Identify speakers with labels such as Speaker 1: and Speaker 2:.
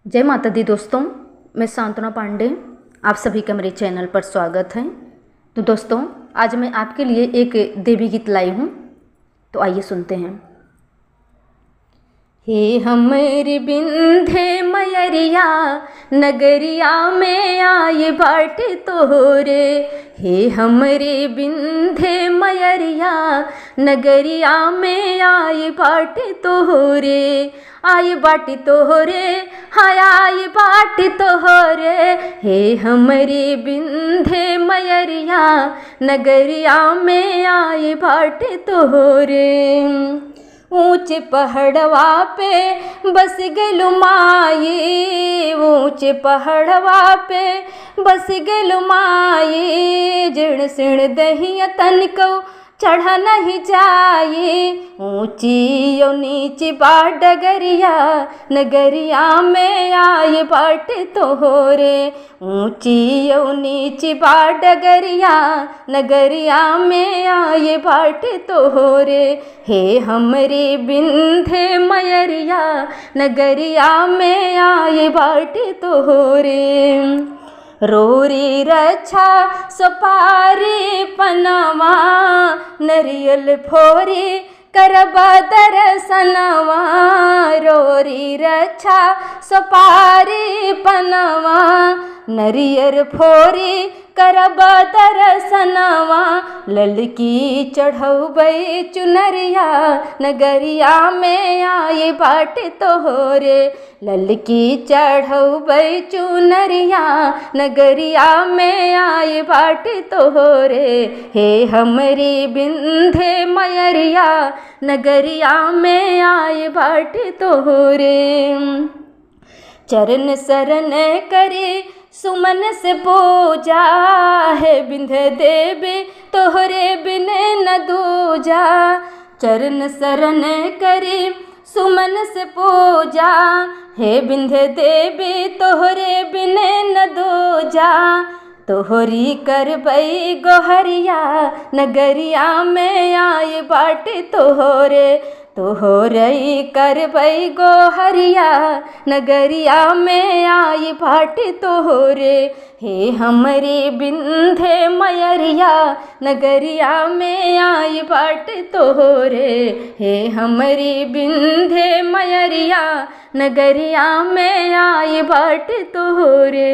Speaker 1: जय माता दी दोस्तों, मैं सांत्वना पांडे, आप सभी का मेरे चैनल पर स्वागत है। तो दोस्तों, आज मैं आपके लिए एक देवी गीत लाई हूँ, तो आइए सुनते हैं। हे हमरी बिंधे मयरिया, नगरिया में आए बाट तोरे। हे हमरे बिंधे मयरिया, नगरिया में आए बाट तोरे। आए बाट तोरे, हाय आए बाट तोरे। हे हमरे बिंधे मयरिया, नगरिया में आए बाट तोरे। ऊंचे पहाड़वा पे बस गेलु माई, ऊंचे पहाड़वा पे बस गेलु माई। जिण सिण दहिया तनिको चढ़ा नहीं जाए। ऊंची और नीची बाट डगरिया, नगरिया में आए बाट तोरे। ऊंची और नीची बाट डगरिया, नगरिया में आए बाट तोरे। हे हमरे बिंधे मयरिया, नगरिया में आए बाट तोरे। रोरी रक्षा सुपारी पनवा, नरियल फोरी करबा दर्शनवा। रोरी रक्षा सुपारी पनवा, नरियर फोरी करबा दर्शनवा। ललकी चढ़ौबै चुनरिया, नगरिया में आए बाट तोरे। ललकी चढ़ौबै चुनरिया, नगरिया में आए बाट तोरे। हे हमरी बिंधे मयरिया, नगरिया में आए बाट तोरे। चरण शरण करे सुमन से पूजा, है बिंधे देवी तोहरे बिन न दूजा। चरण शरण करे सुमन से पूजा, हे बिंधे देवी तोहरे बिन न दूजा। तोहरी करबै गोहरिया, नगरिया में आए बाट तोरे। तोहरई करबै गोहरिया, नगरिया में आए बाट तोरे। हे हमरे बिंधे मयरिया, नगरिया में आए बाट तोरे। हे हमरे बिंधे मयरिया, नगरिया में आए बाट तोरे।